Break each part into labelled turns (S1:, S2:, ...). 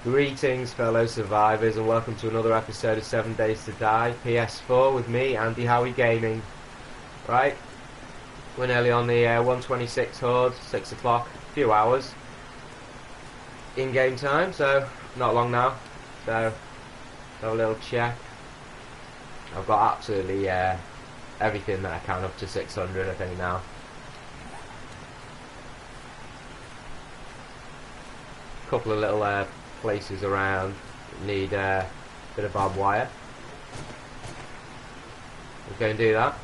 S1: Greetings, fellow survivors, and welcome to another episode of 7 Days to Die, PS4, with me, Andy Howie Gaming. Right, we're nearly on the 126 Horde, 6 o'clock, a few hours in-game time, so not long now, so have a little check. I've got absolutely everything that I can up to 600, I think, now. Couple of little places around need a bit of barbed wire. We'll go and do that.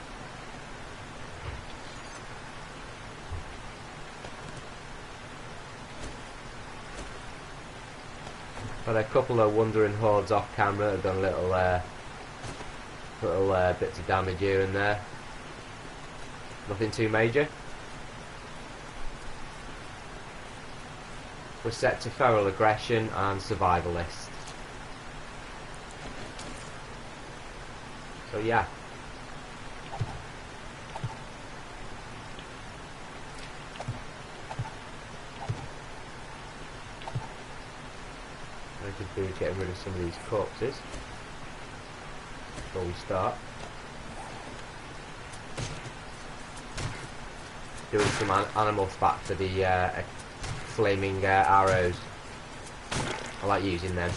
S1: But a couple of wandering hordes off camera have done little bits of damage here and there. Nothing too major. We're set to feral aggression and survivalist. So yeah. I could do getting rid of some of these corpses before we start. Doing some animal fat for the flaming arrows. I like using them.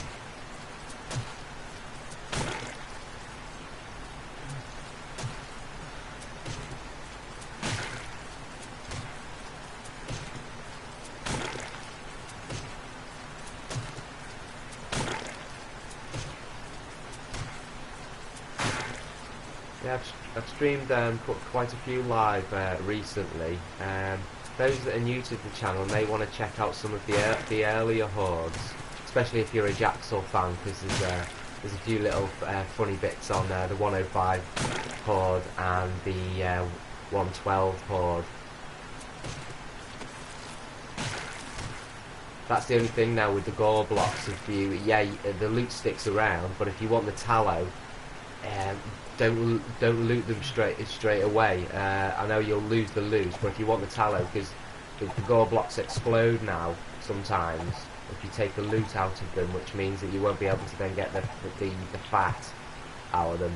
S1: Yeah, I've streamed quite a few live recently. Those that are new to the channel may want to check out some of the earlier hordes, especially if you're a Jaxal fan, because there's a few little funny bits on the 105 horde and the 112 horde. That's the only thing now with the gore blocks. If you, the loot sticks around, but if you want the tallow, don't loot them straight away. I know you'll lose the loot, but if you want the tallow, because the gore blocks explode now sometimes if you take the loot out of them, which means that you won't be able to then get the fat out of them.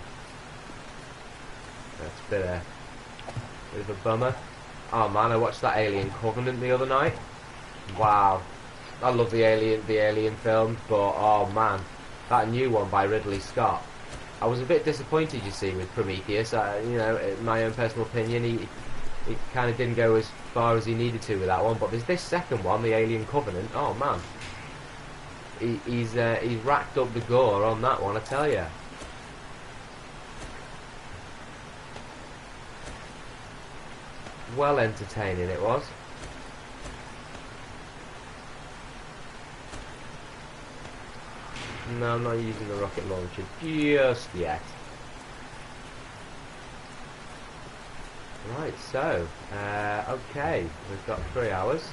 S1: That's a bit of a bummer. Oh man, I watched that Alien Covenant the other night. Wow, I love the Alien film, but oh man, that new one by Ridley Scott. I was a bit disappointed, you see, with Prometheus. You know, in my own personal opinion, he kind of didn't go as far as he needed to with that one. But there's this second one, the Alien Covenant. Oh man, he's racked up the gore on that one, I tell you. Well entertaining it was. No, I'm not using the rocket launcher just yet. Right, so, okay, we've got 3 hours.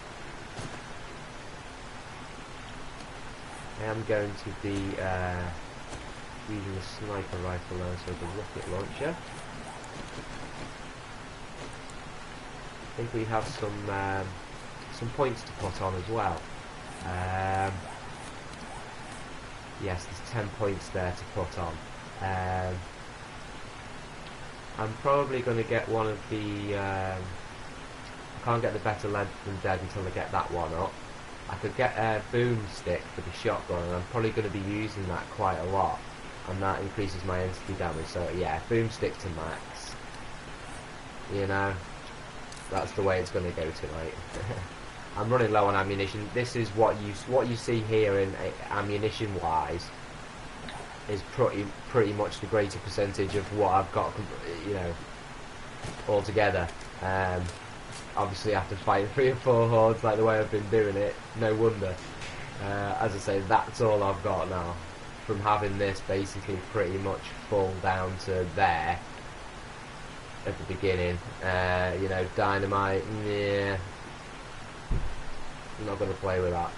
S1: I am going to be using the sniper rifle now, so the rocket launcher. I think we have some points to put on as well. Yes, there's 10 points there to put on. I'm probably going to get one of the... I can't get the better lead than dead until I get that one up. I could get a boomstick for the shotgun, and I'm probably going to be using that quite a lot. And that increases my entity damage, so yeah, boomstick to max. You know, that's the way it's going to go tonight. I'm running low on ammunition. This is what you see here in ammunition wise is pretty much the greater percentage of what I've got, you know, altogether. Obviously after fighting 3 or 4 hordes like the way I've been doing it, no wonder. As I say, that's all I've got now, from having this basically pretty much full down to there at the beginning. You know, dynamite, yeah. I'm not going to play with that.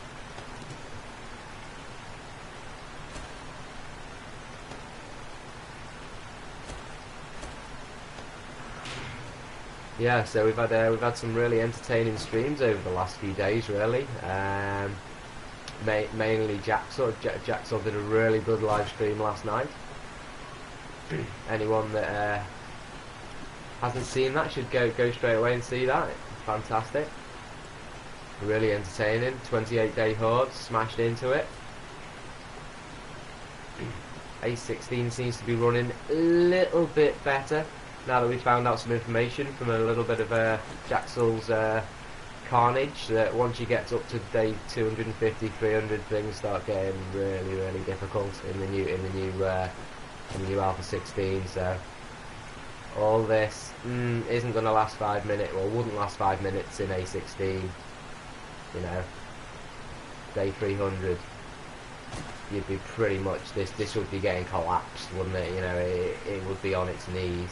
S1: Yeah, so we've had some really entertaining streams over the last few days, really. mainly Jaxel. Jaxel did a really good live stream last night. Anyone that hasn't seen that should go straight away and see that. Fantastic. Really entertaining. 28-day Horde, smashed into it. A16 seems to be running a little bit better now that we found out some information from a little bit of Jaxel's carnage, that once you get up to day 250, 300, things start getting really difficult in the new Alpha 16. So all this isn't going to last 5 minutes, or wouldn't last 5 minutes in A16. You know, day 300, you'd be pretty much, this would be getting collapsed, wouldn't it? You know, it would be on its knees,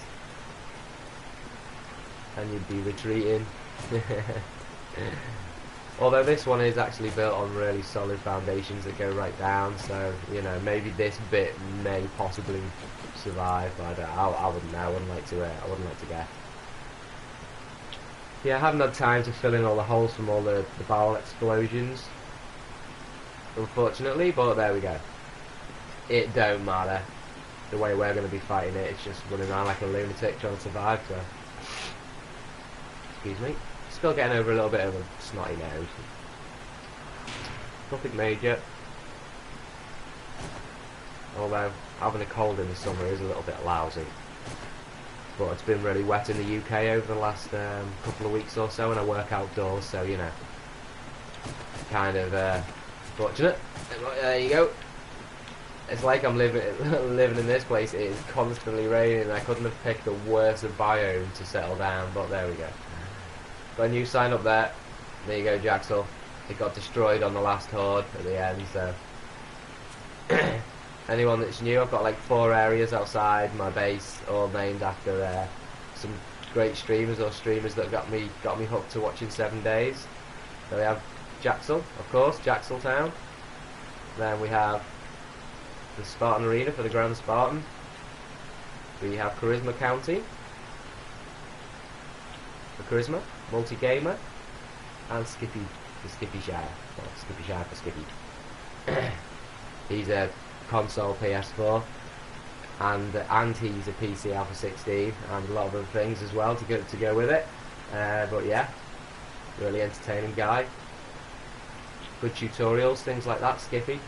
S1: and you'd be retreating. Although this one is actually built on really solid foundations that go right down, so you know, maybe this bit may possibly survive. But I wouldn't know. I wouldn't like to guess. Yeah, I haven't had time to fill in all the holes from all the barrel explosions, unfortunately, but there we go. It don't matter. The way we're going to be fighting it, it's just running around like a lunatic trying to survive, so... Excuse me. Still getting over a little bit of a snotty nose. Nothing major. Although, having a cold in the summer is a little bit lousy. But it's been really wet in the UK over the last couple of weeks or so, and I work outdoors, so you know, kind of fortunate. There you go. It's like I'm living in this place. It is constantly raining. I couldn't have picked a worse biome to settle down, but there we go. Got a new sign up there. There you go, Jaxel. It got destroyed on the last Horde at the end, so... Anyone that's new, I've got like 4 areas outside my base, all named after some great streamers or streamers that got me hooked to watching 7 days. So we have Jaxel, of course, Jaxel Town. Then we have the Spartan Arena for the Grand Spartan. We have Charisma County for Charisma, Multi-Gamer, and Skippy for Skippy Shire. Well, Skippy Shire for Skippy. He's a console PS4, and he's a PC Alpha 16, and a lot of other things as well to go with it. But yeah, really entertaining guy. Good tutorials, things like that. Skippy,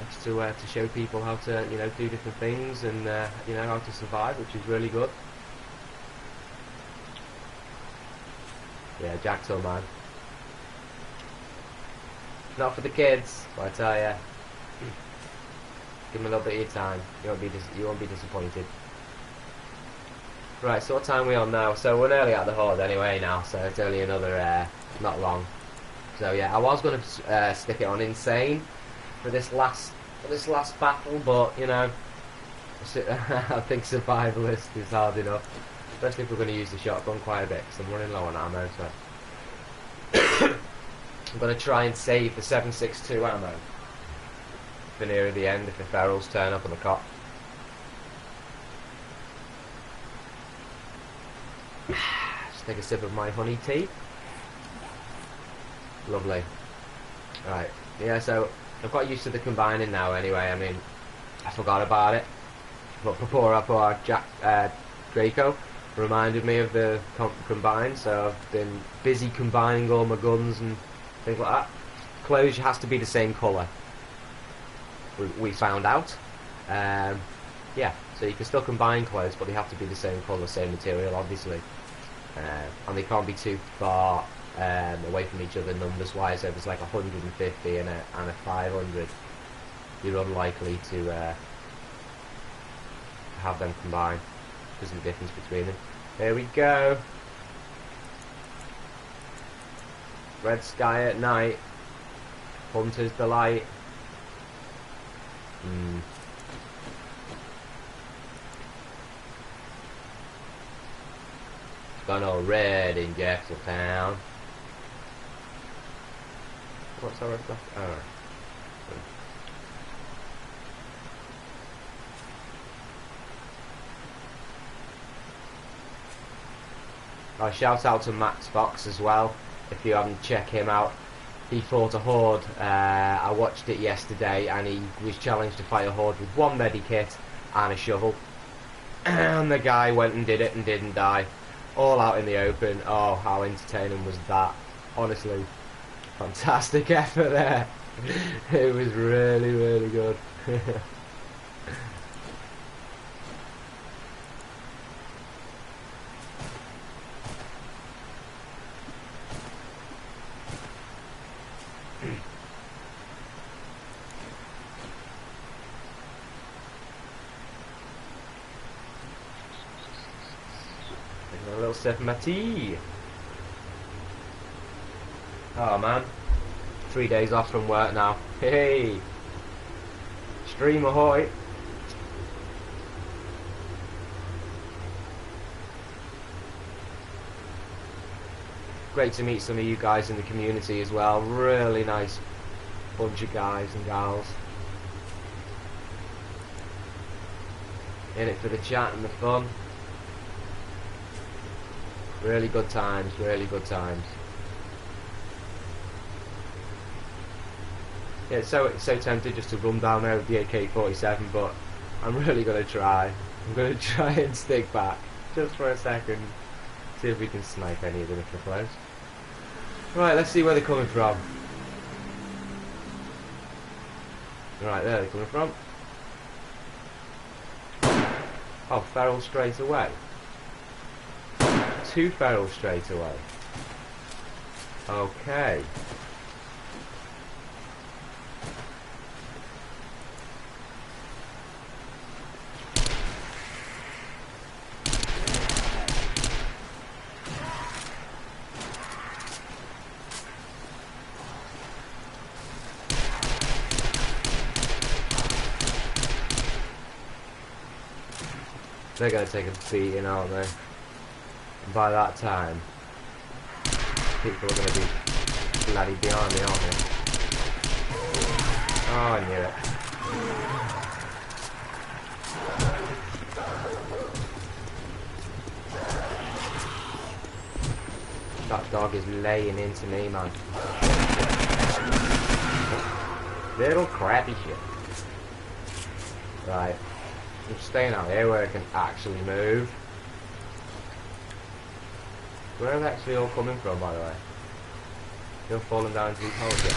S1: just to show people how to do different things and how to survive, which is really good. Yeah, Jaxel, man. Not for the kids, but I tell ya, give them a little bit of your time. You won't be disappointed. Right, so what time are we on now? So we're nearly at the Horde anyway now, so it's only another not long. So yeah, I was going to stick it on Insane for this last battle, but you know, I think Survivalist is hard enough, especially if we're going to use the shotgun quite a bit, because I'm running low on ammo. So. I'm going to try and save the 7.62 ammo for near the end if the ferals turn up on the cop. Just take a sip of my honey tea. Lovely. Right, yeah, so I've got used to the combining now anyway. I mean, I forgot about it, but poor Draco reminded me of the combine, so I've been busy combining all my guns and things like that. Clothes has to be the same colour. We found out. Yeah, so you can still combine clothes, but they have to be the same colour, same material, obviously. And they can't be too far away from each other numbers-wise. So if it's like 150 and a 500, you're unlikely to have them combined. There's the difference between them. There we go. Red sky at night. Hunter's delight. It's gone all red in Jackson Town. What's our red left? Oh. Shout out to Max Fox as well. If you haven't checked him out, he fought a Horde. I watched it yesterday, and he was challenged to fight a Horde with one medikit and a shovel. And the guy went and did it and didn't die. All out in the open. Oh, how entertaining was that? Honestly, fantastic effort there. It was really, really good. A little sip of my tea. Oh man, 3 days off from work now. Hey, stream ahoy! Great to meet some of you guys in the community as well. Really nice bunch of guys and gals. In it for the chat and the fun. Really good times, really good times. Yeah, it's so tempted just to run down there with the AK-47, but I'm really going to try. I'm going to try and stick back, just for a second. See if we can snipe any of them if they're close. Right, let's see where they're coming from. Right, there they're coming from. Oh, feral straight away. 2 ferals straight away. Okay. They're going to take a beating, aren't they? And by that time, people are going to be bloody behind me, aren't they? Oh, I knew it. That dog is laying into me, man. Little crappy shit. Right. I'm staying out here where I can actually move. Where are they actually all coming from, by the way? They're falling down into these holes yet.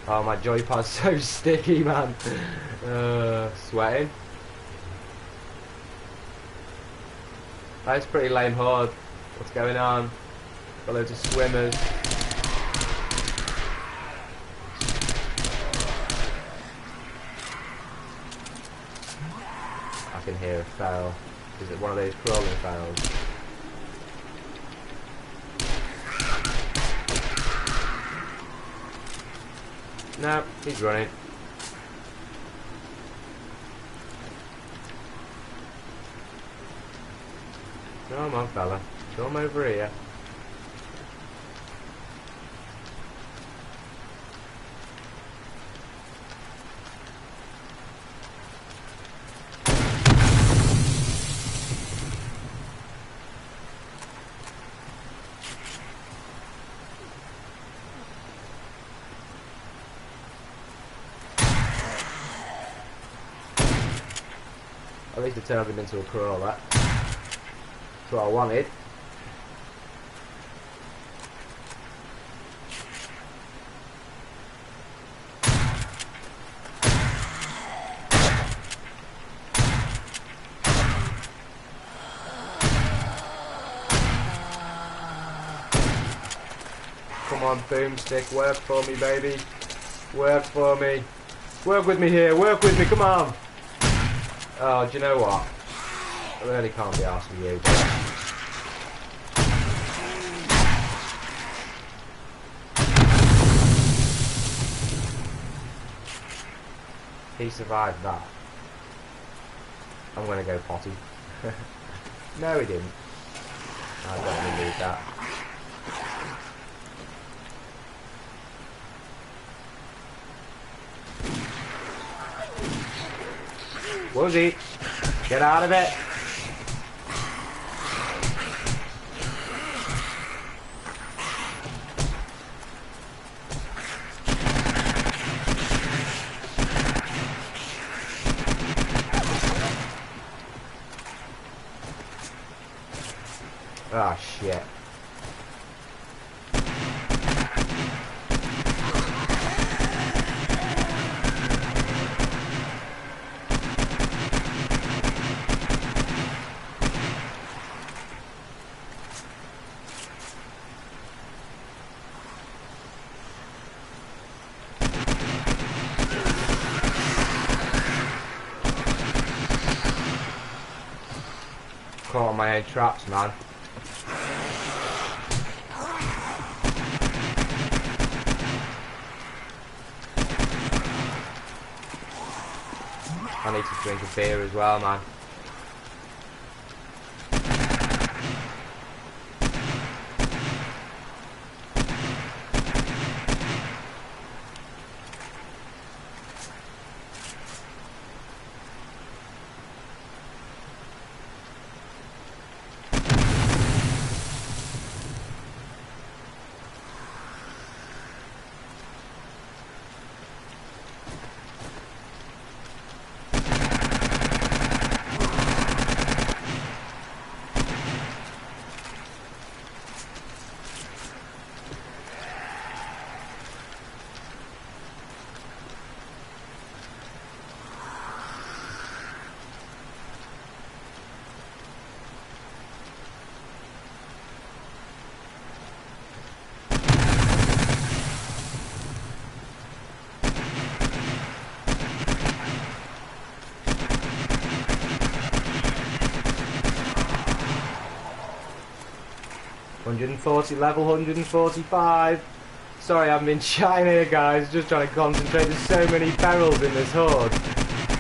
S1: Oh, my joypad's so sticky, man. Sweating. That's pretty lame Horde. What's going on? Got loads of swimmers. I can hear a feral. Is it one of those crawling ferals? No, he's running. Come on, fella. Come over here. At least it turned him into a crawler. That's what I wanted. Come on, boomstick, work for me, baby. Work for me. Work with me here, work with me, come on. Oh, do you know what? I really can't be arsed with you. He survived that. I'm gonna go potty. No, he didn't. I don't believe that. Woozy, get out of it. Oh shit. Caught on my own traps, man. I need to drink a beer as well, man. Level 145. Sorry, I've been chatting here, guys. Just trying to concentrate. There's so many perils in this horde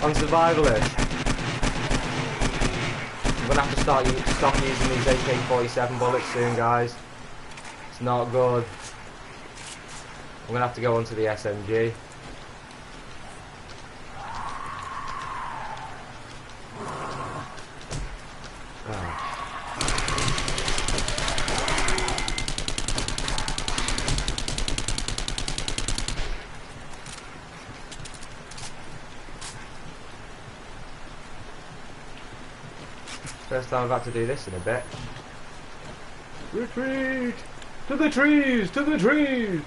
S1: on survivalist. I'm gonna have to stop using these AK-47 bullets soon, guys. It's not good. I'm gonna have to go onto the SMG. First time I've had to do this in a bit. Retreat! To the trees! To the trees!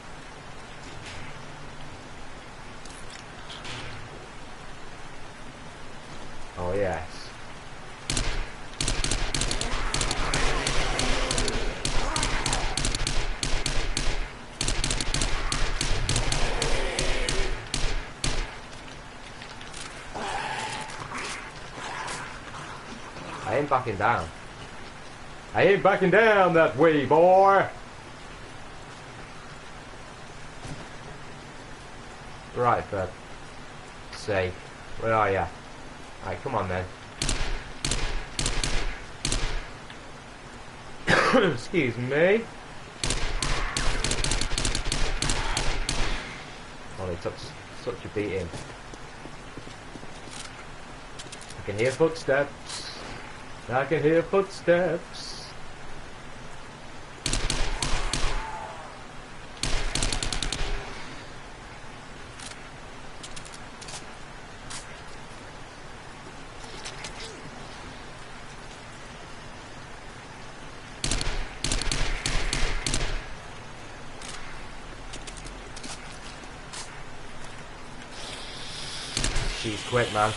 S1: Oh yes. I ain't backing down. I ain't backing down that way, boy! Right, for sake. Where are ya? Alright, come on then. Excuse me. Oh, they took such a beating. I can hear footsteps. I can hear footsteps. She's quick, man.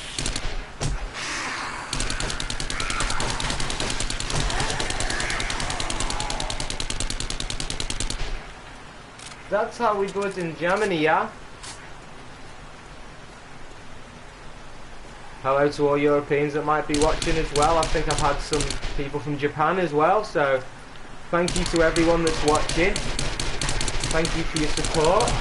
S1: That's how we do it in Germany, yeah? Hello to all Europeans that might be watching as well. I think I've had some people from Japan as well, so thank you to everyone that's watching. Thank you for your support.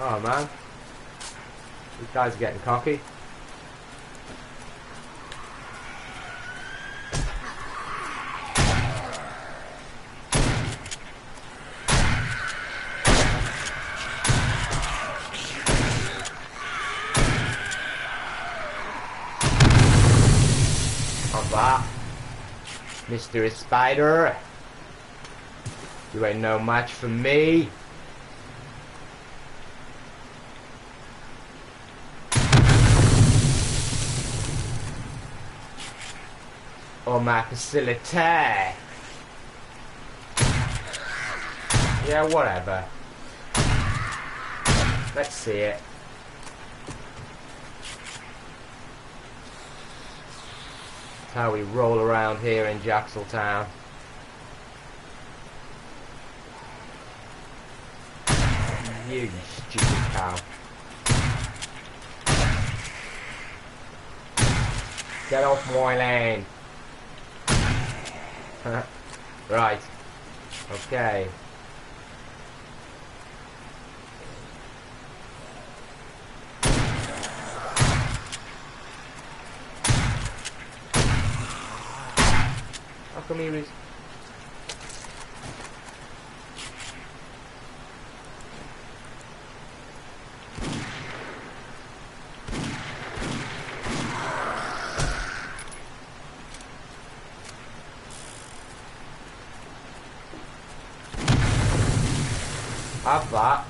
S1: Oh man, these guys are getting cocky. Mystery Spider. You ain't no match for me. Or my facility. Yeah, whatever. Let's see it. That's how we roll around here in Jackseltown. You stupid cow. Get off my lane. Right. Okay. How come he was... Have that.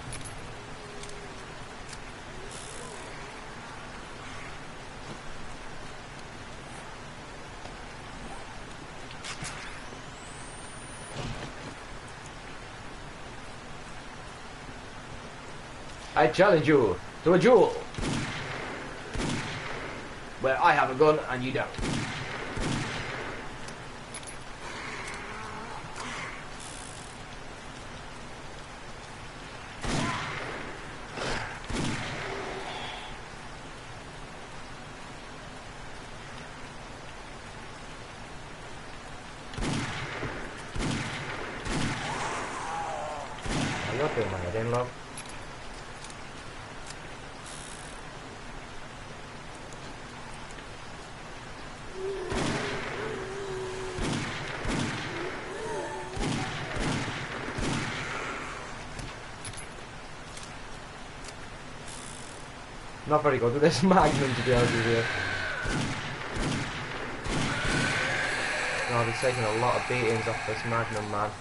S1: I challenge you to a duel where I have a gun and you don't. You're doing my head in, love. Not very good with this Magnum, to be honest with you. No, I've been taking a lot of beatings off this Magnum, man.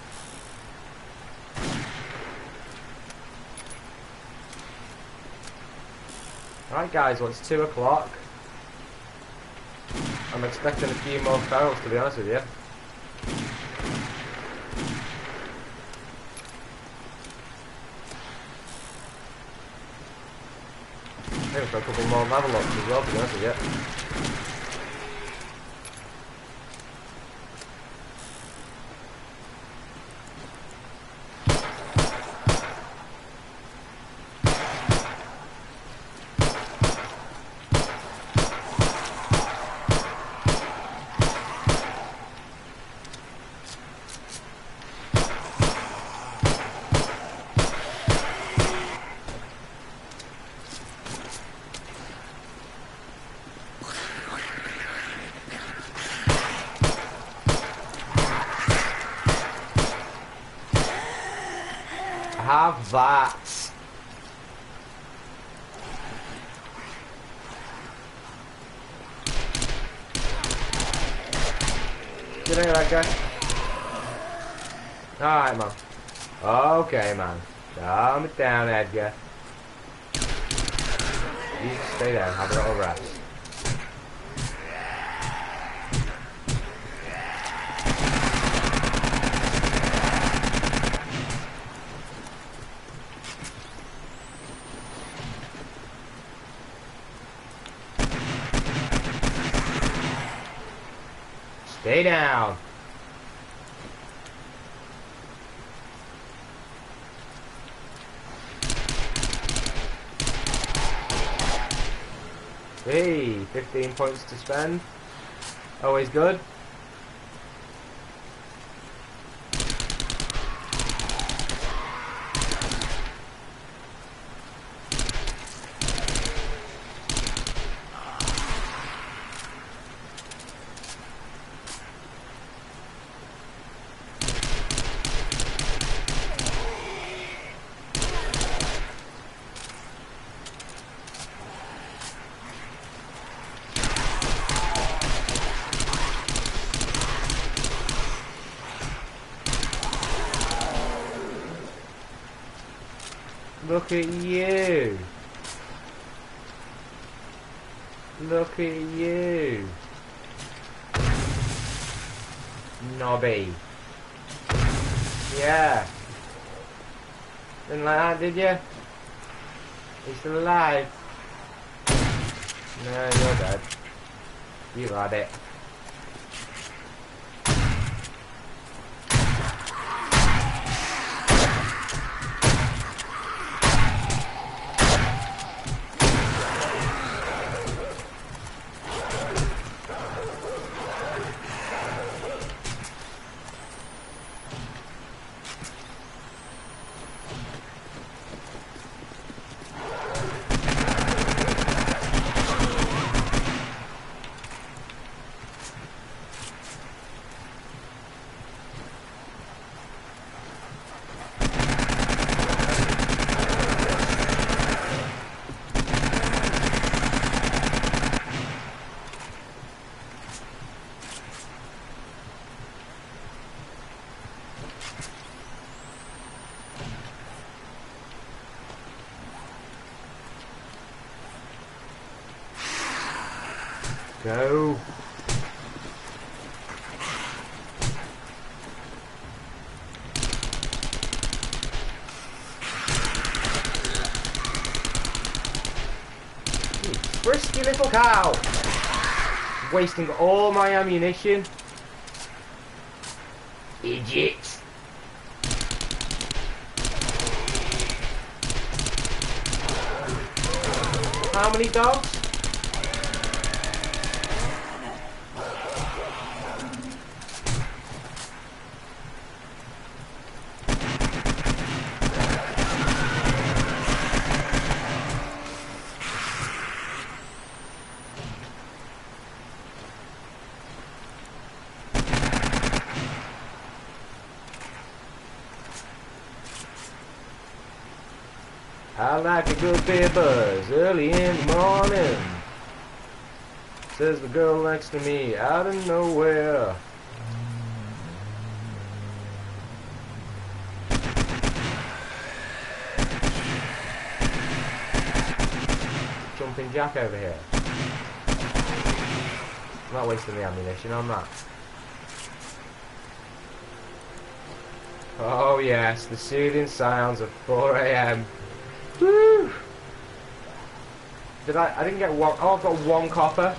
S1: Right guys, well it's 2 o'clock. I'm expecting a few more ferals, to be honest with you. Maybe for a couple more level ups as well, to be honest with you. Have that. Get in that guy. Alright, man. Okay, man. Calm it down, Edgar. You just stay there and have a little rest. Stay down. Hey, 15 points to spend. Always good. Look at you. Look at you. Nobby. Yeah. Didn't like that, did you? He's still alive. No, you're dead. You had it. Go. You frisky little cow. Wasting all my ammunition. Idiot. How many dogs? I like a good beer buzz early in the morning, says the girl next to me out of nowhere. Jumping jack over here. I'm not wasting the ammunition on that. Oh yes, the soothing sounds of 4 AM. Woo! I didn't get one. Oh, I've got 1 copper.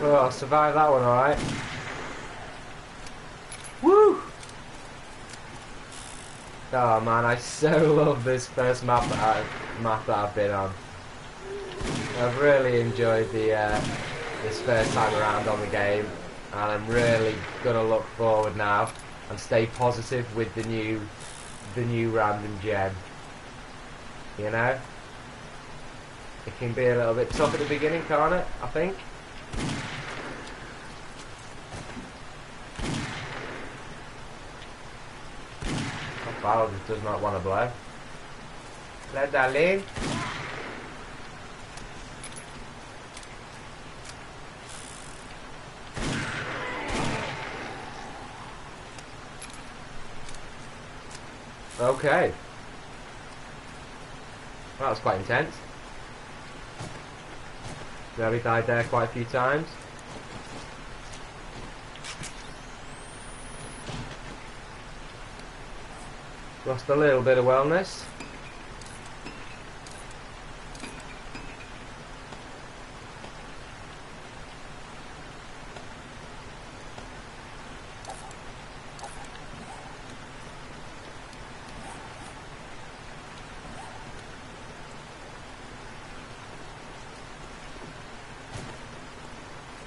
S1: Oh, I survived that one alright. Woo! Oh man, I so love this first map that I've been on. I've really enjoyed this first time around on the game, and I'm really gonna look forward now and stay positive with the new random gem. You know? It can be a little bit tough at the beginning, can't it? I think. Foul just does not want to blow. Let that in. Okay. That was quite intense. Nearly died there quite a few times. Lost a little bit of wellness.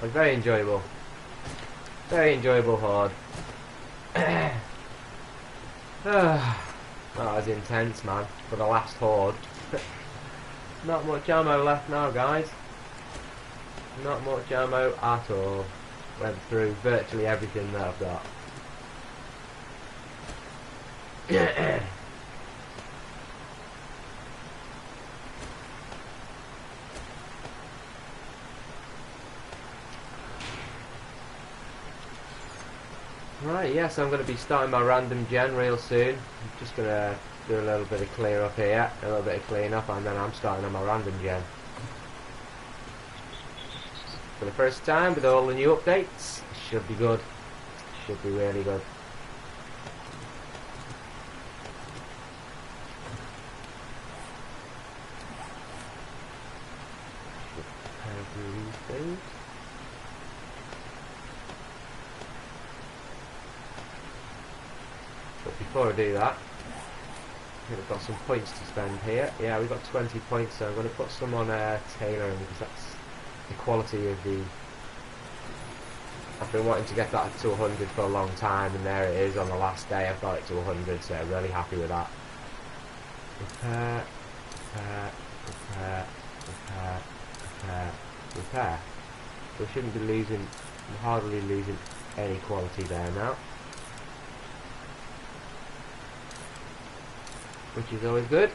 S1: It was very enjoyable. Very enjoyable Horde. That was intense, man, for the last Horde. Not much ammo left now, guys. Not much ammo at all. Went through virtually everything that I've got. Right, yes, I'm going to be starting my random gen real soon. I'm just going to do a little bit of clear up here, a little bit of clean up, and then I'm starting on my random gen. For the first time with all the new updates, should be good. Should be really good. These things. But before I do that, I think we've got some points to spend here. Yeah, we've got 20 points, so I'm going to put some on tailoring because that's the quality of the... I've been wanting to get that to 100 for a long time, and there it is on the last day. I've got it to 100, so I'm really happy with that. Repair, repair, repair, repair, repair, repair. So we shouldn't be losing, hardly losing any quality there now. Which is always good.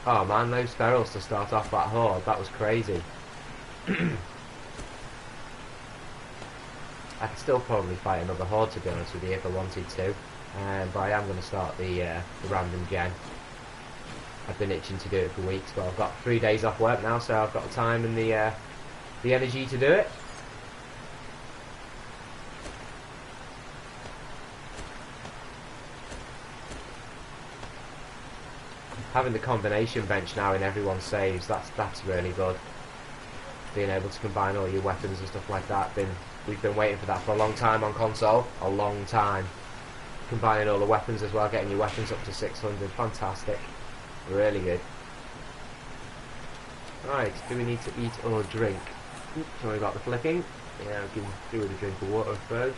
S1: Oh man, those ferals to start off that Horde, that was crazy. I could still probably fight another Horde, to be honest with you, if I wanted to. But I am going to start the random gen. I've been itching to do it for weeks, but I've got 3 days off work now, so I've got the time and the energy to do it. Having the combination bench now in everyone's saves, that's really good. Being able to combine all your weapons and stuff like that. We've been waiting for that for a long time on console. A long time. Combining all the weapons as well, getting your weapons up to 600. Fantastic. Really good. Right, do we need to eat or drink? Oops, sorry about the flicking. Yeah, I can do with a drink of water first.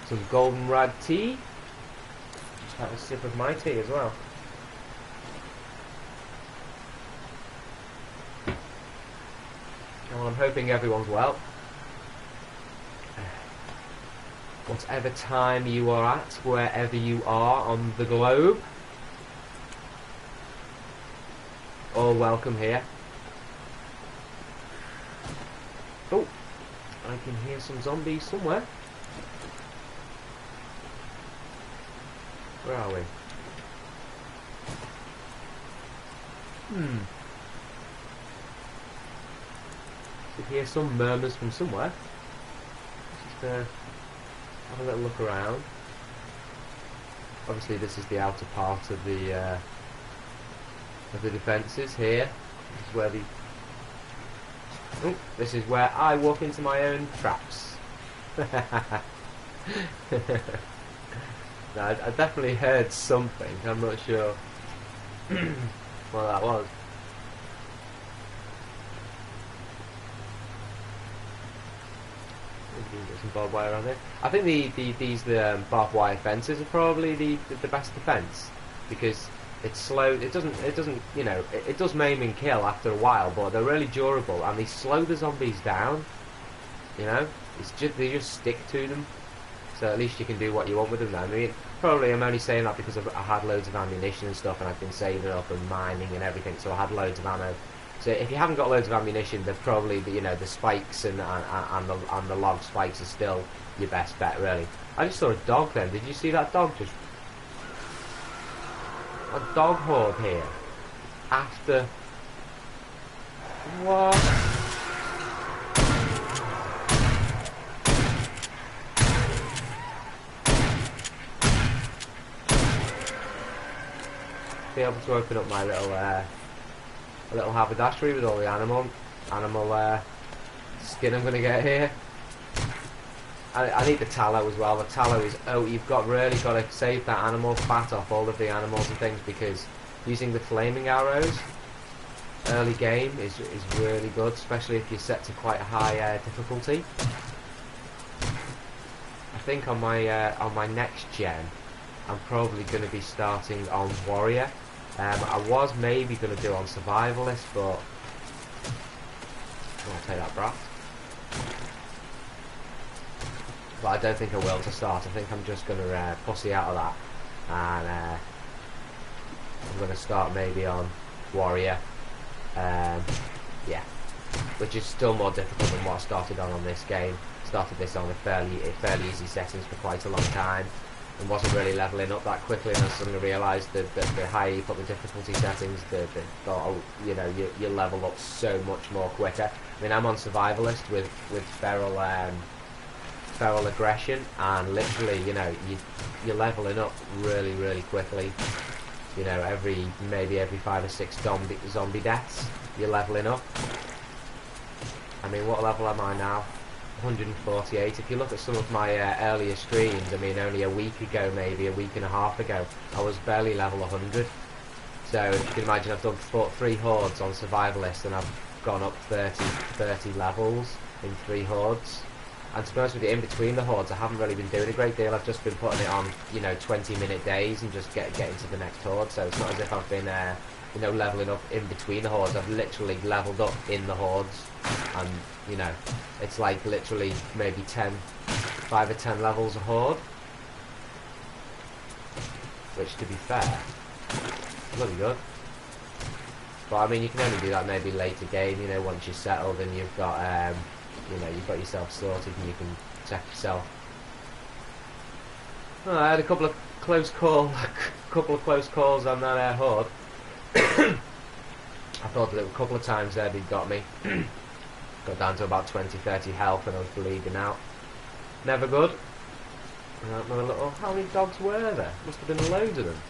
S1: Some goldenrod tea. Have a sip of my tea as well. Well, I'm hoping everyone's well. Whatever time you are at, wherever you are on the globe, all welcome here. Oh, I can hear some zombies somewhere. Where are we? I hear some murmurs from somewhere. Just have a little look around. Obviously, this is the outer part of the defences here. This is where the... Oh, this is where I walk into my own traps. No, I definitely heard something. I'm not sure what that was. There's some barbed wire around here. I think these barbed wire fences are probably the best defense because it's slow. It doesn't you know it does maim and kill after a while, but they're really durable and they slow the zombies down. You know, they just stick to them. So at least you can do what you want with them now. I mean, probably I'm only saying that because I had loads of ammunition and stuff, and I've been saving it up and mining and everything, so I had loads of ammo. So if you haven't got loads of ammunition, then probably the spikes and the log spikes are still your best bet, really. I just saw a dog then. Did you see that dog? Just a dog horde here. After what? Be able to open up my little haberdashery with all the animal skin I'm gonna get here. I need the tallow as well. The tallow is you've really got to save that animal fat off all of the animals and things because using the flaming arrows early game is really good, especially if you're set to quite a high difficulty. I think on my next gen, I'm probably going to be starting on Warrior. I was maybe going to do on Survivalist, but I'll take that, brat. But I don't think I will to start. I think I'm just going to pussy out of that, and I'm going to start maybe on Warrior. Yeah, which is still more difficult than what I started on this game. Started this on a fairly easy settings for quite a long time, and wasn't really leveling up that quickly. And I suddenly realised that the higher you put the difficulty settings, you know, you level up so much more quicker. I mean, I'm on Survivalist with feral aggression, and literally, you know, you're leveling up really quickly. You know, maybe every 5 or 6 zombie deaths, you're leveling up. I mean, what level am I now? 148. If you look at some of my earlier streams, I mean, only a week ago, maybe a week and a half ago, I was barely level 100. So if you can imagine, I've done 3 hordes on Survivalist, and I've gone up 30 levels in 3 hordes. And to be honest with you, in between the hordes, I haven't really been doing a great deal. I've just been putting it on, you know, 20-minute days and just getting to the next horde. So it's not as if I've been, you know, leveling up in between the hordes. I've literally leveled up in the hordes, and you know, it's like literally maybe 5 or 10 levels a horde. Which, to be fair, bloody good. But I mean, you can only do that maybe later game. You know, once you're settled and you've got you know, you've got yourself sorted and you can protect yourself. Oh, I had a couple of close calls on that horde. I thought that a couple of times there they'd got me. Got down to about 20-30 health and I was bleeding out. Never good. How many dogs were there? Must have been loads of them.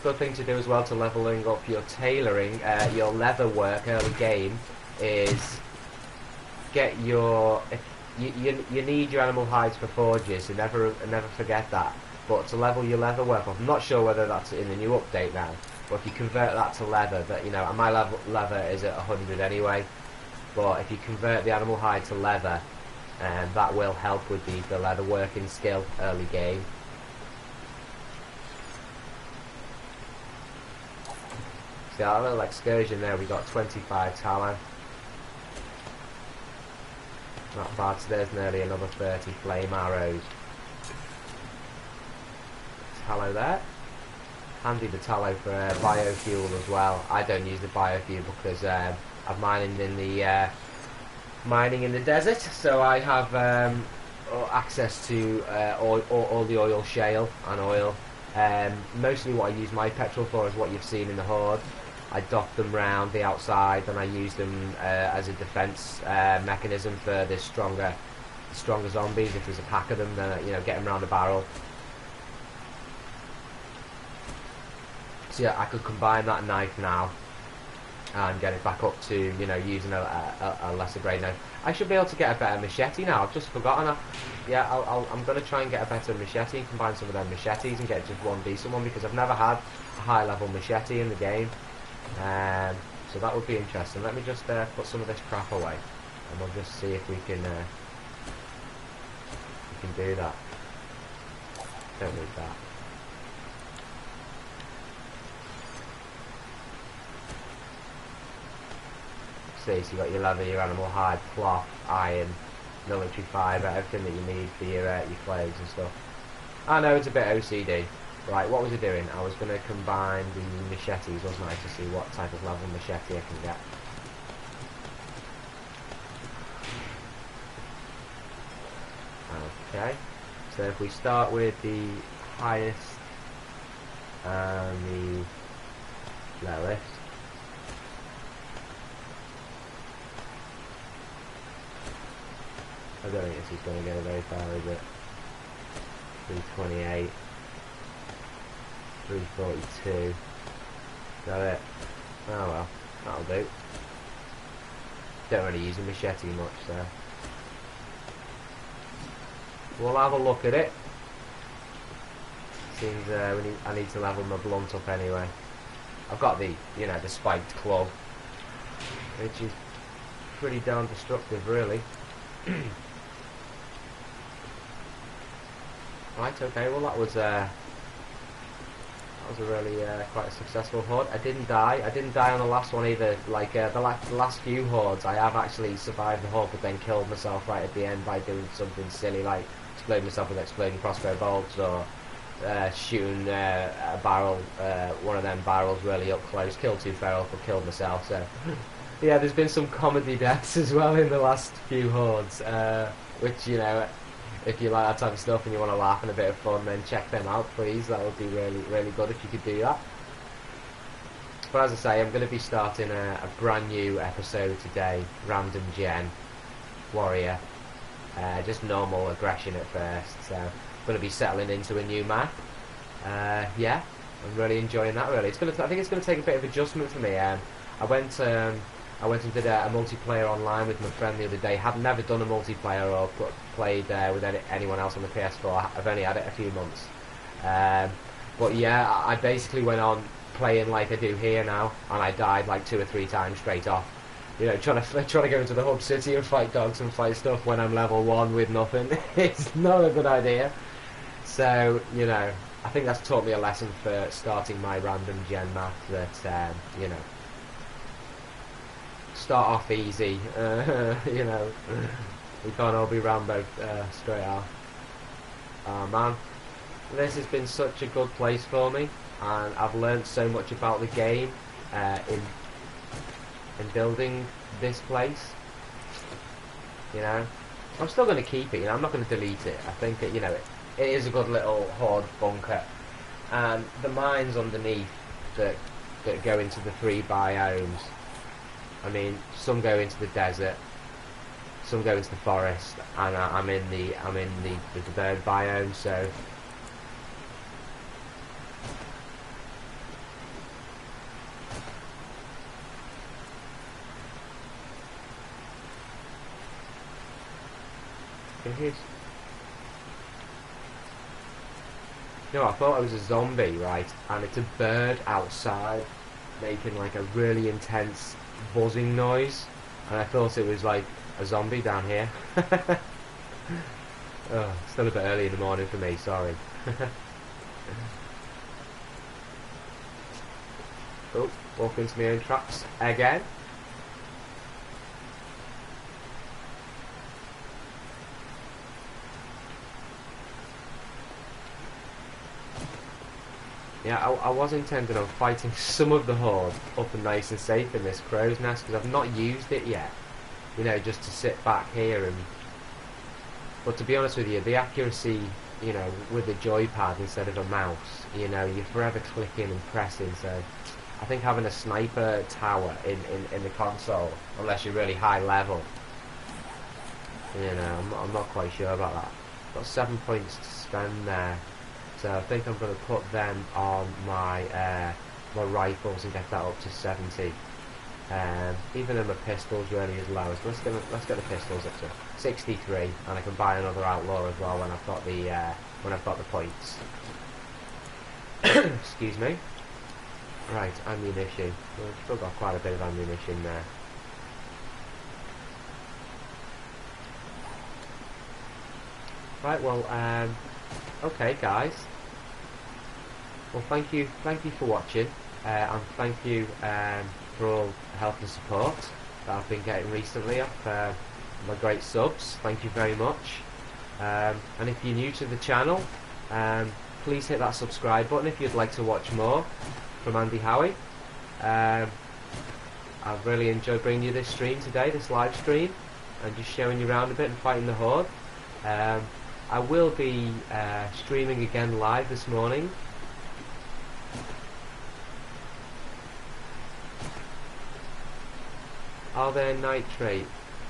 S1: Good thing to do as well to leveling up your tailoring, your leather work early game, is get your you need your animal hides for forges, so never forget that. But to level your leather work up, I'm not sure whether that's in the new update now, but if you convert that to leather, that, you know, and my leather is at 100 anyway, but if you convert the animal hide to leather, that will help with the leather working skill early game. See that little excursion there, we got 25 tallow. Not bad, so there's nearly another 30 flame arrows. Tallow there. Handy the tallow for biofuel as well. I don't use the biofuel because I'm mining in the desert, so I have access to all the oil shale and oil. Mostly what I use my petrol for is what you've seen in the horde. I dock them round the outside, and I use them as a defence mechanism for the stronger zombies. If there's a pack of them, then, you know, get them round the barrel. So yeah, I could combine that knife now and get it back up to, you know, using a lesser grade knife. I should be able to get a better machete now. I've just forgotten. Yeah, I'm going to try and get a better machete and combine some of them machetes and get just one decent one, because I've never had a high level machete in the game. So that would be interesting. Let me just put some of this crap away, and we'll just see if we can do that. Don't need that. See, so you got your leather, your animal hide, cloth, iron, military fibre, everything that you need for your clothes and stuff. I know it's a bit OCD. Right, what was I doing? I was going to combine the machetes, wasn't I, to see what type of level machete I can get. Okay, so if we start with the highest and the lowest. I don't think this is going to go very far, is it? 328. 342. Is that it? Oh well, that'll do. Don't really use a machete much, so we'll have a look at it. Seems I need to level my blunt up anyway. I've got the, you know, the spiked club, which is pretty darn destructive, really. Right, okay, well that was a really quite a successful horde. I didn't die on the last one either. Like the last few hordes, I have actually survived the horde, but then killed myself right at the end by doing something silly like exploding myself with exploding crossbow bolts, or shooting a barrel, one of them barrels really up close. Killed two ferals, but killed myself. So yeah, there's been some comedy deaths as well in the last few hordes, which, you know, if you like that type of stuff and you want to laugh and a bit of fun, then check them out, please. That would be really, really good if you could do that. But as I say, I'm going to be starting a brand new episode today, Random Gen Warrior. Just normal aggression at first, so I'm going to be settling into a new map. Yeah, I'm really enjoying that, really. I think it's going to take a bit of adjustment for me. I went and did a multiplayer online with my friend the other day. Have never done a multiplayer or played with anyone else on the PS4. I've only had it a few months. But yeah, I basically went on playing like I do here now, and I died like 2 or 3 times straight off. You know, trying to go into the hub city and fight dogs and fight stuff when I'm level 1 with nothing. It's not a good idea. So, you know, I think that's taught me a lesson for starting my random gen map, that, you know, start off easy. You know, we can't all be Rambo straight off. Oh man, this has been such a good place for me, and I've learned so much about the game in building this place. You know, I'm still going to keep it. You know, I'm not going to delete it. I think that, you know, it is a good little horde bunker, and the mines underneath that go into the 3 biomes. I mean, some go into the desert, some go into the forest, and I'm in the bird biome. So no, I thought I was a zombie, right? And it's a bird outside making like a really intense buzzing noise, and I thought it was like a zombie down here. Oh, still a bit early in the morning for me, sorry. Oh, walk into my own traps again. Yeah, I was intending on fighting some of the horde up and nice and safe in this crow's nest, because I've not used it yet. You know, just to sit back here and... But to be honest with you, the accuracy, you know, with a joypad instead of a mouse, you know, you're forever clicking and pressing, so... I think having a sniper tower in the console, unless you're really high level, you know, I'm not quite sure about that. Got 7 points to spend there. So I think I'm going to put them on my my rifles and get that up to 70. Even though my pistols really is low, so let's get the pistols up to 63, and I can buy another outlaw as well when I've got the points. Excuse me. Right, ammunition. We've still got quite a bit of ammunition there. Right, well, okay, guys. Well, thank you for watching, and thank you for all the help and support that I've been getting recently off my great subs. Thank you very much. And if you're new to the channel, please hit that subscribe button if you'd like to watch more from Andy Howie. I've really enjoyed bringing you this stream today, this live stream, and just showing you around a bit and fighting the horde. I will be streaming again live this morning. Are there nitrate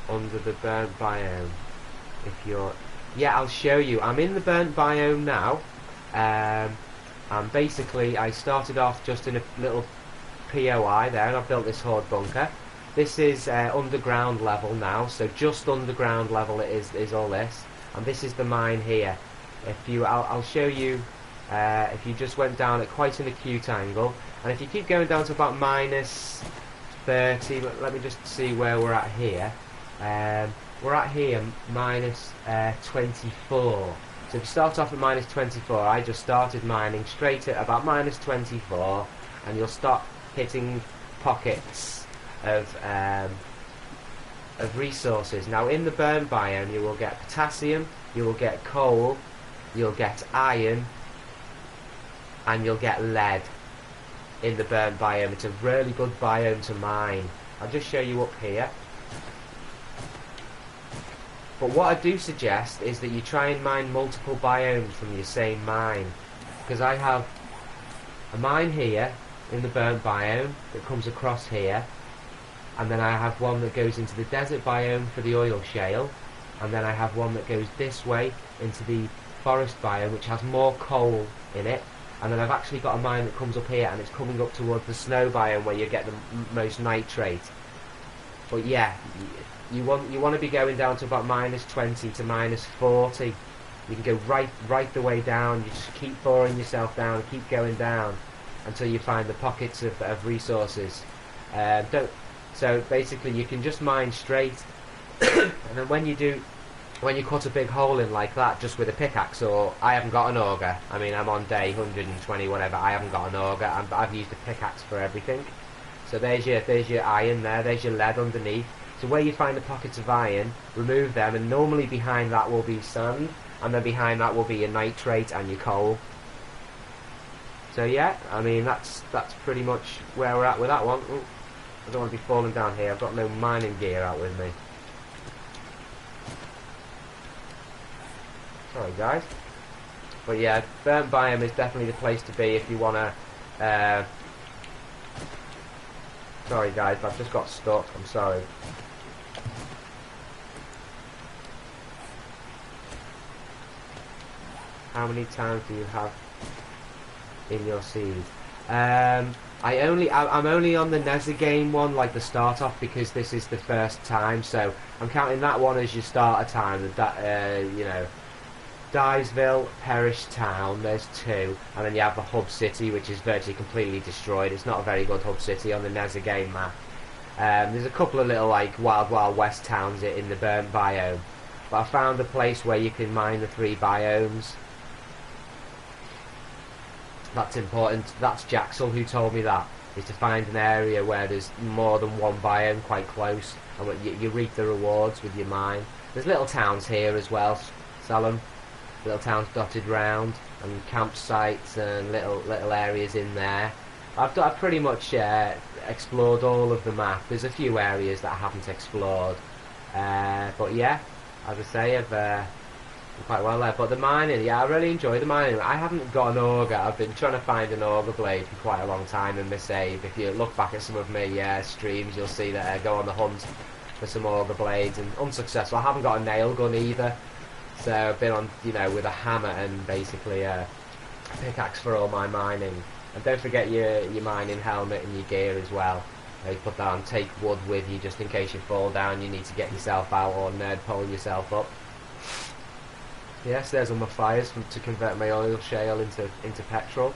S1: under the burnt biome? If you're... Yeah, I'll show you. I'm in the burnt biome now. And basically I started off just in a little POI there, and I've built this horde bunker. This is underground level now, so just underground level it is all this. And this is the mine here. I'll show you if you just went down at quite an acute angle, and if you keep going down to about minus 30, let me just see where we're at here. We're at here minus 24. So if you start off at minus 24, I just started mining straight at about minus 24, and you'll start hitting pockets of resources. Now in the burn biome you will get potassium, you will get coal, you'll get iron, and you'll get lead in the burn biome. It's a really good biome to mine. I'll just show you up here. But what I do suggest is that you try and mine multiple biomes from your same mine, because I have a mine here in the burnt biome that comes across here, and then I have one that goes into the desert biome for the oil shale, and then I have one that goes this way into the forest biome which has more coal in it, and then I've actually got a mine that comes up here and it's coming up towards the snow biome where you get the most nitrate. But yeah, you want to be going down to about minus 20 to minus 40. You can go right the way down. You just keep boring yourself down, keep going down until you find the pockets of resources. So basically you can just mine straight, and then when you cut a big hole in like that just with a pickaxe, or I haven't got an auger, I mean I'm on day 120 whatever, I haven't got an auger, I've used a pickaxe for everything. So there's your iron there, there's your lead underneath. So where you find the pockets of iron, remove them, and normally behind that will be sand, and then behind that will be your nitrate and your coal. So yeah, I mean that's pretty much where we're at with that one. Ooh, I don't want to be falling down here, I've got no mining gear out with me. Sorry guys. But yeah, burnt biome is definitely the place to be if you want to... Sorry guys, I've just got stuck, I'm sorry. How many times do you have in your seed? I'm only on the Nether game one, like the start off, because this is the first time, so I'm counting that one as your starter time. You know, Dyersville, Perish Town, there's 2, and then you have the hub city, which is virtually completely destroyed. It's not a very good hub city on the Nether game map. There's a couple of little like Wild West towns in the burnt biome, but I found a place where you can mine the 3 biomes. That's important. That's Jaxel who told me that, is to find an area where there's more than one biome quite close, and you reap the rewards with your mine. There's little towns here as well, Salem. Little towns dotted round, and campsites and little areas in there. I've pretty much explored all of the map. There's a few areas that I haven't explored, but yeah, as I say, I'm quite well there. But the mining, yeah, I really enjoy the mining. I haven't got an auger. I've been trying to find an auger blade for quite a long time in my save. If you look back at some of my streams, you'll see that I go on the hunt for some auger blades, and unsuccessful. I haven't got a nail gun either. So I've been on, you know, with a hammer and basically a pickaxe for all my mining. And don't forget your mining helmet and your gear as well. You put that on, take wood with you just in case you fall down, you need to get yourself out or nerd pole yourself up. Yes, there's all my fires to convert my oil shale into petrol.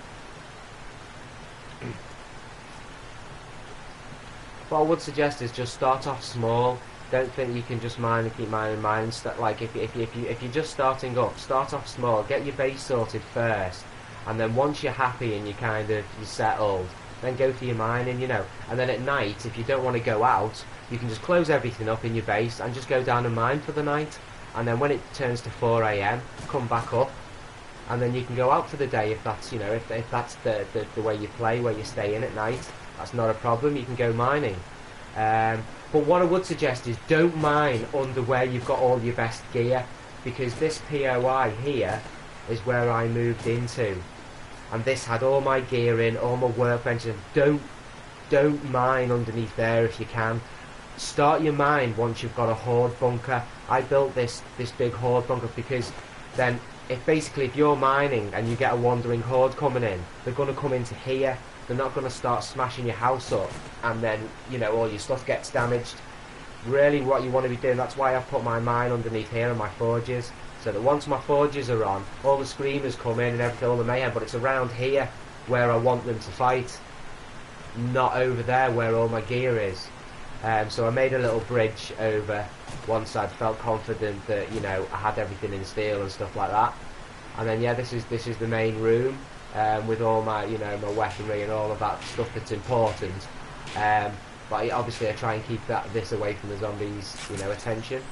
S1: What I would suggest is just start off small. Don't think you can just mine and keep mining. Like if you're just starting up, start off small. Get your base sorted first, and then once you're happy and you're settled, then go for your mining. You know, and then at night, if you don't want to go out, you can just close everything up in your base and just go down and mine for the night. And then when it turns to 4 AM, come back up, and then you can go out for the day if that's, you know, if that's the way you play, where you stay in at night. That's not a problem. You can go mining. But what I would suggest is don't mine under where you've got all your best gear, because this POI here is where I moved into, and this had all my gear in, all my workbench. Don't mine underneath there if you can. Start your mine once you've got a Horde bunker. I built this big Horde bunker because then if you're mining and you get a wandering Horde coming in, they're going to come into here. They're not going to start smashing your house up, and then, you know, all your stuff gets damaged. Really what you want to be doing, that's why I've put my mine underneath here and my forges, so that once my forges are on, all the screamers come in and everything, all the mayhem, but it's around here where I want them to fight, not over there where all my gear is. So I made a little bridge over once I'd felt confident that, you know, I had everything in steel and stuff like that. And then yeah, this is the main room, with all my, you know, my weaponry and all of that stuff that's important. But obviously I try and keep this away from the zombies, you know, attention,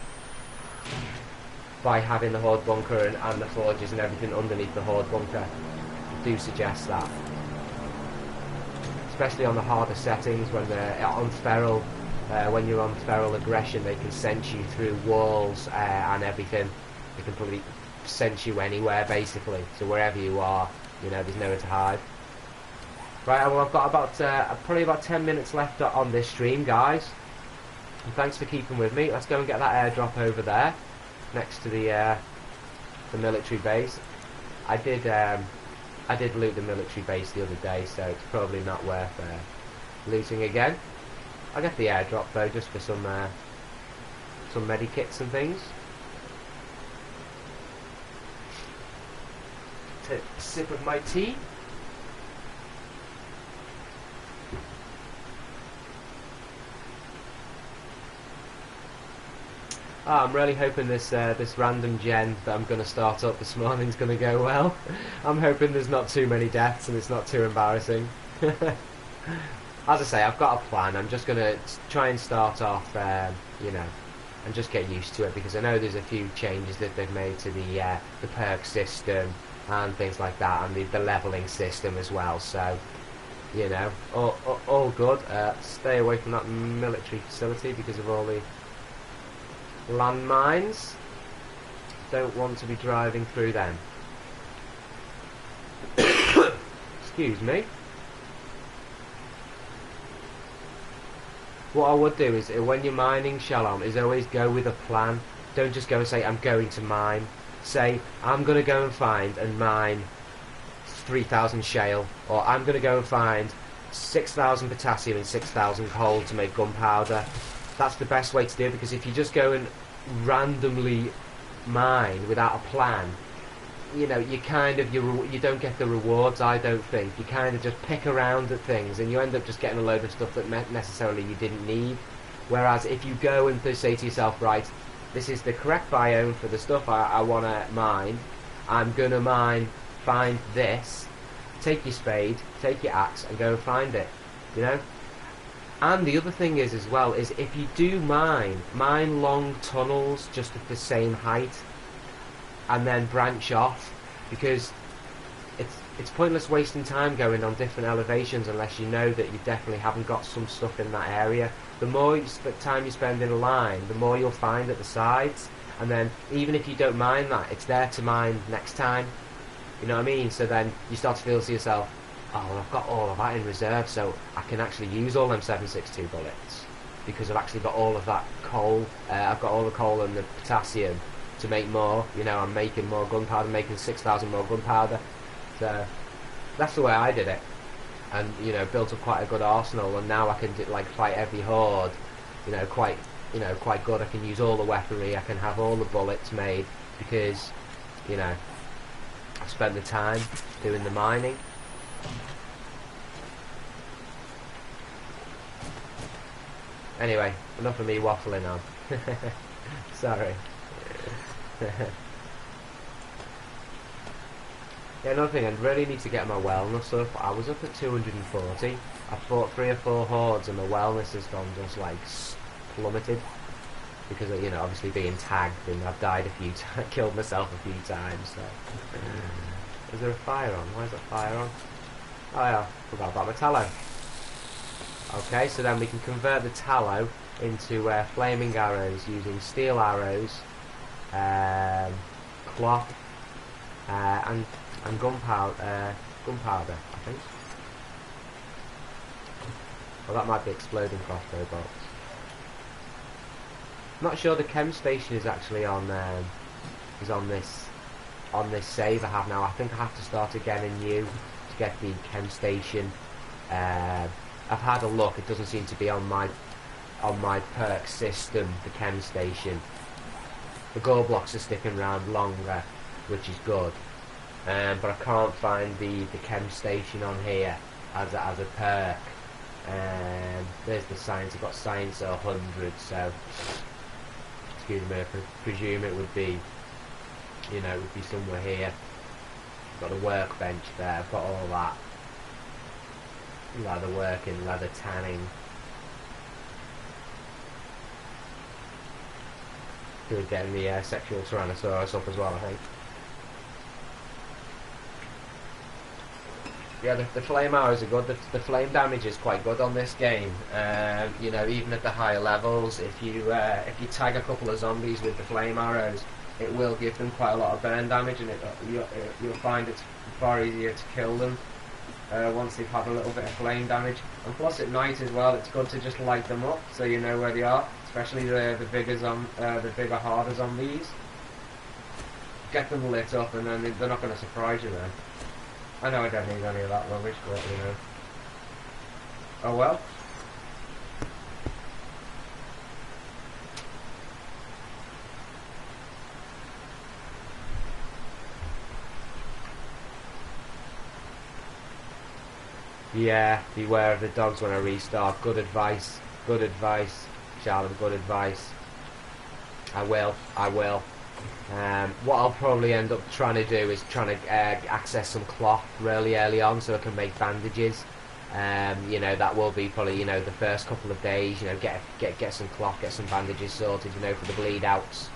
S1: by having the Horde bunker and the forges and everything underneath the Horde bunker. I do suggest that, especially on the harder settings when they're on feral. When you're on feral aggression, they can sense you through walls and everything. They can probably sense you anywhere, basically. So wherever you are, you know, there's nowhere to hide. Right, well, I've got about probably about 10 minutes left on this stream, guys. And thanks for keeping with me. Let's go and get that airdrop over there, next to the military base. I did loot the military base the other day, so it's probably not worth looting again. I'll get the airdrop though, just for some medikits and things. Take a sip of my tea. I'm really hoping this random gen that I'm going to start up this morning is going to go well. I'm hoping there's not too many deaths and it's not too embarrassing. As I say, I've got a plan. I'm just going to try and start off, you know, and just get used to it, because I know there's a few changes that they've made to the perk system and things like that, and the leveling system as well. So, you know, all good. Stay away from that military facility because of all the landmines. Don't want to be driving through them. Excuse me. What I would do is, when you're mining, Shalom, is always go with a plan. Don't just go and say, I'm going to mine. Say, I'm going to go and find and mine 3,000 shale, or I'm going to go and find 6,000 potassium and 6,000 coal to make gunpowder. That's the best way to do it, because if you just go and randomly mine without a plan, you know, you kind of, you don't get the rewards, I don't think. You kind of just pick around at things and you end up just getting a load of stuff that necessarily you didn't need. Whereas if you go and say to yourself, right, this is the correct biome for the stuff I want to mine, I'm going to find this, take your spade, take your axe and go and find it, you know. And the other thing is as well, is if you do mine long tunnels just at the same height, and then branch off, because it's pointless wasting time going on different elevations unless you know that you definitely haven't got some stuff in that area. The more time you spend in a line, the more you'll find at the sides, and then even if you don't mine that, it's there to mine next time. You know what I mean? So then you start to feel to yourself, oh, well, I've got all of that in reserve, so I can actually use all them 7.62 bullets because I've actually got all of that coal. I've got all the coal and the potassium to make more. You know, I'm making more gunpowder, making 6,000 more gunpowder. So that's the way I did it, and you know, built up quite a good arsenal. And now I can like fight every horde. You know, quite good. I can use all the weaponry. I can have all the bullets made because, you know, I've spent the time doing the mining. Anyway, enough of me waffling on. Sorry. Yeah, another thing, I really need to get my wellness up. I was up at 240. I fought 3 or 4 hordes and my wellness has gone just like plummeted. Because of, you know, obviously being tagged, and I've died a few times, killed myself a few times, so. Is there a fire on? Why is that fire on? Oh yeah, forgot about my tallow. Okay, so then we can convert the tallow into flaming arrows using steel arrows, cloth, and gunpowder, I think. Well, that might be exploding crossbow bolts. I'm not sure the chem station is actually on this save I have now. I think I have to start again anew to get the chem station. I've had a look. It doesn't seem to be on my perk system, the chem station. The gold blocks are sticking around longer, which is good. But I can't find the chem station on here as a perk. There's the science. I've got science at 100, so excuse me. I presume it would be, you know, it would be somewhere here. Got a workbench there. I've got all that. Leather working, leather tanning. Good getting the sexual Tyrannosaurus up as well, I think. Yeah, the flame arrows are good. The flame damage is quite good on this game. You know, even at the higher levels, if you tag a couple of zombies with the flame arrows, it will give them quite a lot of burn damage, and you'll find it's far easier to kill them once they've had a little bit of flame damage. And plus, at night as well, it's good to just light them up so you know where they are, especially the bigger harder zombies. Get them lit up, and then they're not going to surprise you then. I know I don't need any of that rubbish, but you know. Oh well. Yeah, beware of the dogs when I restart. Good advice. Good advice, Charlotte. Good advice. I will. What I'll probably end up trying to do is trying to access some cloth really early on so I can make bandages. You know, that will be probably, you know, the first couple of days, you know, get some cloth, get some bandages sorted, you know, for the bleed outs.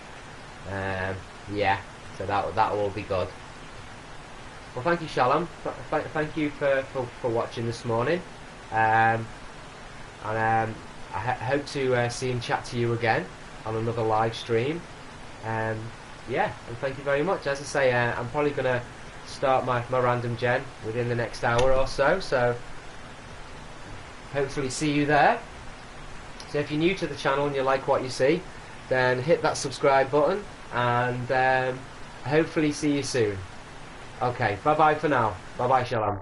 S1: Yeah, so that will be good. Well, thank you, Shalom. Thank you for watching this morning. I hope to see and chat to you again on another live stream. Yeah, and thank you very much. As I say, I'm probably going to start my random gen within the next hour or so, so hopefully see you there. So if you're new to the channel and you like what you see, then hit that subscribe button, and hopefully see you soon. Okay, bye bye for now. Bye bye, Shalom.